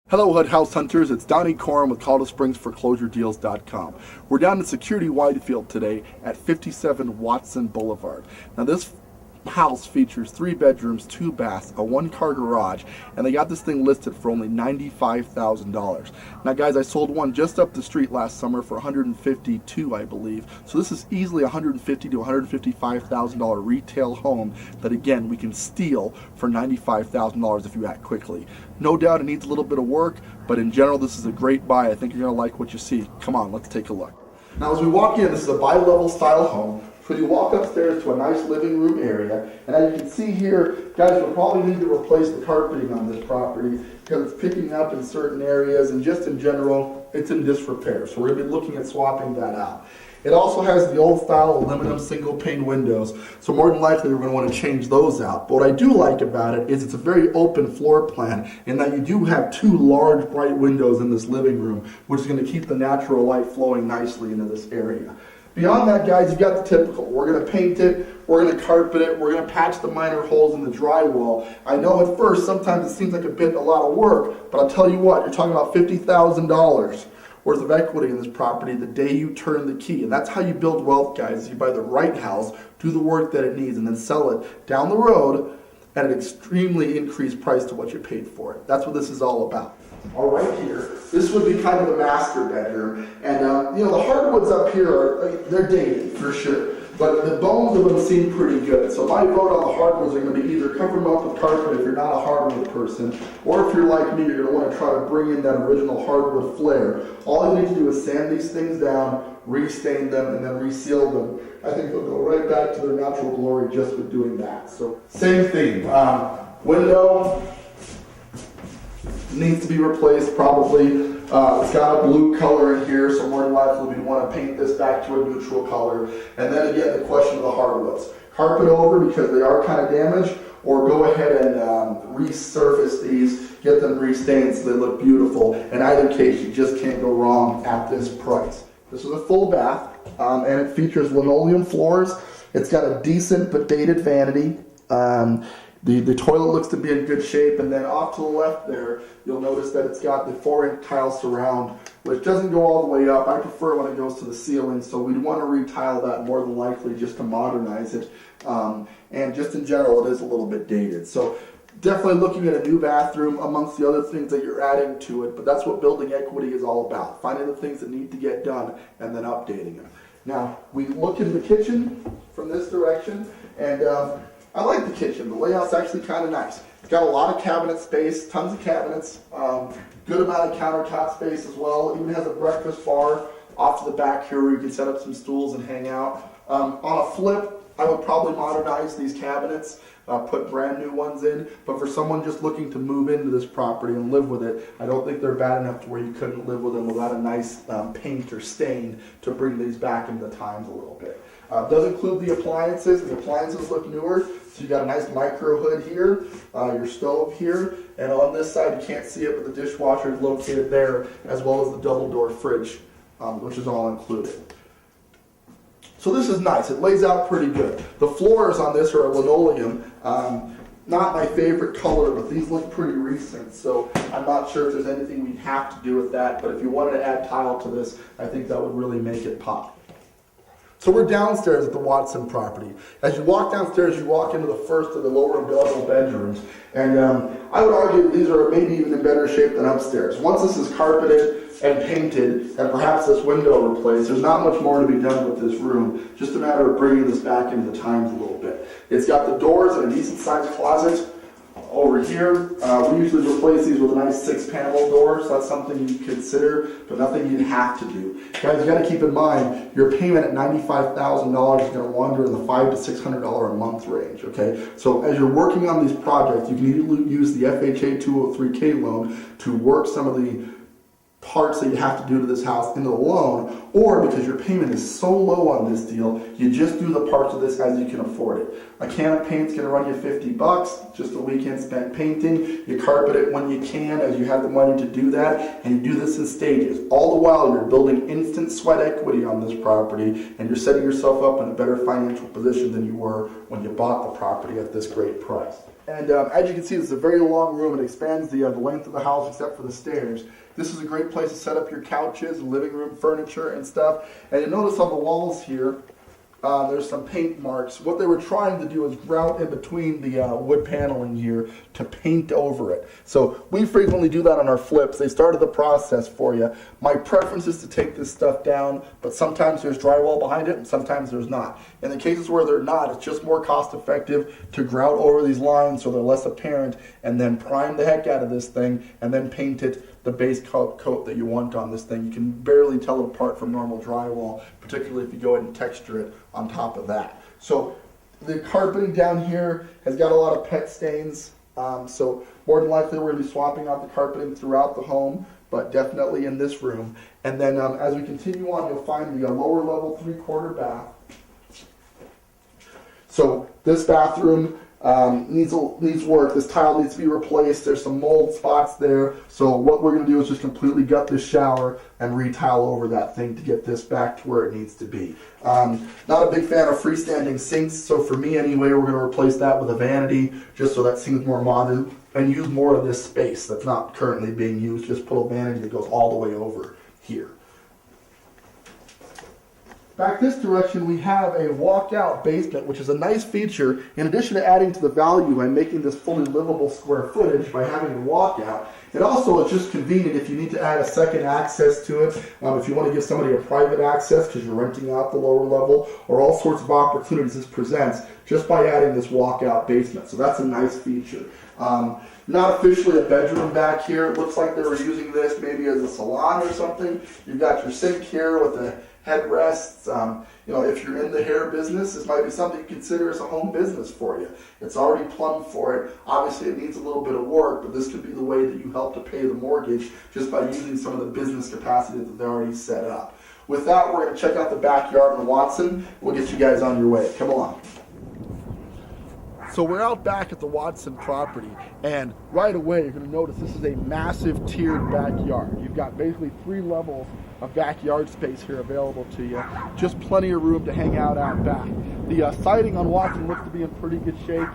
Hello HUD House Hunters, it's Donnie Coram with Colorado-Springs-Foreclosure-Deals.com. We're down in Security Widefield today at 57 Watson Boulevard. Now this house features 3 bedrooms, 2 baths, a 1-car garage, and they got this thing listed for only $95,000. Now guys, I sold one just up the street last summer for $152,000, I believe. So this is easily $150,000 to $155,000 retail home that again we can steal for $95,000 if you act quickly. No doubt it needs a little bit of work, but in general this is a great buy. I think you're going to like what you see. Come on, let's take a look. Now as we walk in, this is a bi-level style home. So you walk upstairs to a nice living room area, and as you can see here, guys, we'll probably need to replace the carpeting on this property because it's picking up in certain areas, and just in general, it's in disrepair. So we're going to be looking at swapping that out. It also has the old style aluminum single pane windows, so more than likely we're going to want to change those out. But what I do like about it is it's a very open floor plan in that you do have 2 large bright windows in this living room, which is going to keep the natural light flowing nicely into this area. Beyond that, guys, you've got the typical. We're going to paint it, we're going to carpet it, we're going to patch the minor holes in the drywall. I know at first sometimes it seems like a lot of work, but I'll tell you what, you're talking about $50,000 worth of equity in this property the day you turn the key. And that's how you build wealth, guys. You buy the right house, do the work that it needs, and then sell it down the road at an extremely increased price to what you paid for it. That's what this is all about. All right, here, this would be kind of the master bedroom, and the hardwoods up here they're dated for sure, but the bones of them seem pretty good. So my vote on the hardwoods are going to be either cover them up with carpet if you're not a hardwood person, or if you're like me, you're going to want to try to bring in that original hardwood flair. All you need to do is sand these things down, restain them, and then reseal them. I think they'll go right back to their natural glory just with doing that. So same thing, window needs to be replaced probably. It's got a blue color in here, so more than likely we want to paint this back to a neutral color. And then again, the question of the hardwoods. Carpet over because they are kind of damaged, or go ahead and resurface these, get them restained so they look beautiful. In either case, you just can't go wrong at this price. This is a full bath, and it features linoleum floors. It's got a decent but dated vanity. The toilet looks to be in good shape, and then off to the left there, you'll notice that it's got the 4-inch tile surround, which doesn't go all the way up. I prefer when it goes to the ceiling, so we'd want to retile that more than likely just to modernize it. And just in general, it is a little bit dated. So definitely looking at a new bathroom amongst the other things that you're adding to it, but that's what building equity is all about, finding the things that need to get done and then updating them. Now, we look in the kitchen from this direction, and I like the kitchen. The layout's actually kind of nice. It's got a lot of cabinet space, tons of cabinets, good amount of countertop space as well. It even has a breakfast bar off to the back here where you can set up some stools and hang out. On a flip, I would probably modernize these cabinets, put brand new ones in, but for someone just looking to move into this property and live with it, I don't think they're bad enough to where you couldn't live with them without a nice paint or stain to bring these back into the times a little bit. Does include the appliances. The appliances look newer, so you got a nice micro hood here, your stove here, and on this side you can't see it, but the dishwasher is located there, as well as the double door fridge, which is all included. So this is nice. It lays out pretty good. The floors on this are linoleum. Not my favorite color, but these look pretty recent, so I'm not sure if there's anything we'd have to do with that, but if you wanted to add tile to this, I think that would really make it pop. So we're downstairs at the Watson property. As you walk downstairs, you walk into the first of the lower available bedrooms. And I would argue these are maybe even in better shape than upstairs. Once this is carpeted and painted, and perhaps this window replaced, there's not much more to be done with this room. Just a matter of bringing this back into the times a little bit. It's got the doors and a decent sized closet over here. We usually replace these with a nice 6-panel door, so that's something you consider, but nothing you'd have to do. Guys, you got to keep in mind, your payment at $95,000 is going to wander in the $500 to $600 a month range, okay? So as you're working on these projects, you can either use the FHA 203K loan to work some of the parts that you have to do to this house into the loan, or because your payment is so low on this deal, you just do the parts of this as you can afford it. A can of paint's going to run you $50, just a weekend spent painting. You carpet it when you can as you have the money to do that, and you do this in stages. All the while you're building instant sweat equity on this property, and you're setting yourself up in a better financial position than you were when you bought the property at this great price. And as you can see, this is a very long room. It expands the length of the house except for the stairs. This is a great place to set up your couches, living room furniture and stuff. And you notice on the walls here, there's some paint marks. What they were trying to do is grout in between the wood paneling here to paint over it. So we frequently do that on our flips. They started the process for you. My preference is to take this stuff down, but sometimes there's drywall behind it and sometimes there's not. In the cases where they're not, it's just more cost effective to grout over these lines so they're less apparent, and then prime the heck out of this thing and then paint it the base coat that you want on this thing. You can barely tell it apart from normal drywall, particularly if you go ahead and texture it on top of that. So the carpeting down here has got a lot of pet stains, so more than likely we're going to be swapping out the carpeting throughout the home, but definitely in this room. And then as we continue on, you'll find the lower level 3/4 bath. So this bathroom needs work. This tile needs to be replaced. There's some mold spots there. So what we're going to do is just completely gut this shower and retile over that thing to get this back to where it needs to be. Not a big fan of freestanding sinks, so for me anyway, we're going to replace that with a vanity just so that seems more modern and use more of this space that's not currently being used. Just put a vanity that goes all the way over here. Back this direction, we have a walkout basement, which is a nice feature. In addition to adding to the value by making this fully livable square footage by having a walkout, it also is just convenient if you need to add a second access to it, if you want to give somebody a private access because you're renting out the lower level, or all sorts of opportunities this presents just by adding this walkout basement. So that's a nice feature. Not officially a bedroom back here. It looks like they were using this maybe as a salon or something. You've got your sink here with the headrests. You know, if you're in the hair business, this might be something you consider as a home business for you. It's already plumbed for it. Obviously, it needs a little bit of work, but this could be the way that you help to pay the mortgage just by using some of the business capacity that they're already set up. With that, we're going to check out the backyard in Watson. We'll get you guys on your way. Come along. So we're out back at the Watson property, and right away you're going to notice this is a massive tiered backyard. You've got basically 3 levels of backyard space here available to you. Just plenty of room to hang out back. The siding on Watson looks to be in pretty good shape.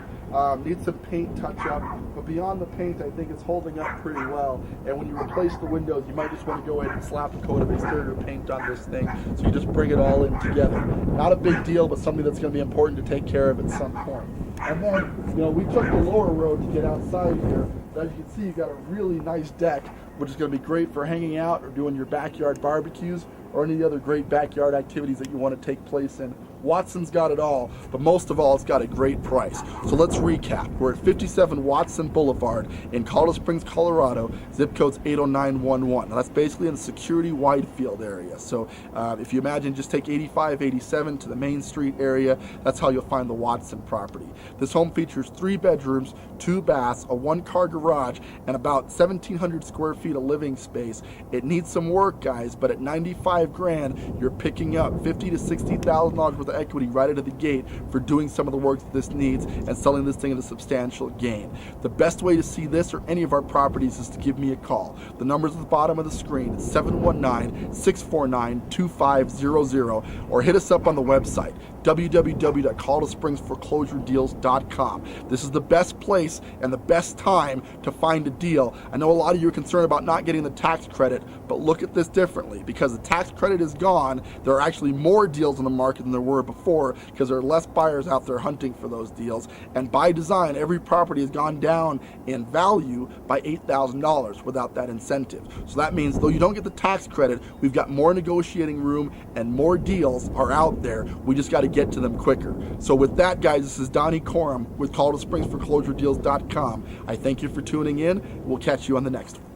Needs some paint touch-up, but beyond the paint, I think it's holding up pretty well. And when you replace the windows, you might just want to go ahead and slap a coat of exterior paint on this thing, so you just bring it all in together. Not a big deal, but something that's going to be important to take care of at some point. And then, you know, we took the lower road to get outside here. As you can see, you've got a really nice deck, which is going to be great for hanging out or doing your backyard barbecues or any other great backyard activities that you want to take place in. Watson's got it all, but most of all, it's got a great price. So let's recap. We're at 57 Watson Boulevard in Colorado Springs, Colorado. Zip code's 80911. Now that's basically in the security wide field area. So if you imagine, just take 85, 87 to the Main Street area. That's how you'll find the Watson property. This home features 3 bedrooms, 2 baths, a 1-car garage, and about 1,700 square feet of living space. It needs some work, guys, but at 95 grand, you're picking up $50,000 to $60,000 worth of equity right out of the gate for doing some of the work that this needs and selling this thing at a substantial gain. The best way to see this or any of our properties is to give me a call. The number's at the bottom of the screen. It's 719-649-2500, or hit us up on the website www.coloradospringsforeclosuredeals.com. This is the best place and the best time to find a deal. I know a lot of you are concerned about not getting the tax credit, but look at this differently. Because the tax credit is gone, there are actually more deals in the market than there were before because there are less buyers out there hunting for those deals. And by design, every property has gone down in value by $8,000 without that incentive. So that means though you don't get the tax credit, we've got more negotiating room and more deals are out there. We just got to get to them quicker. So with that, guys, this is Donnie Corum with ColoradoSpringsForeclosureDeals.com. I thank you for tuning in. We'll catch you on the next one.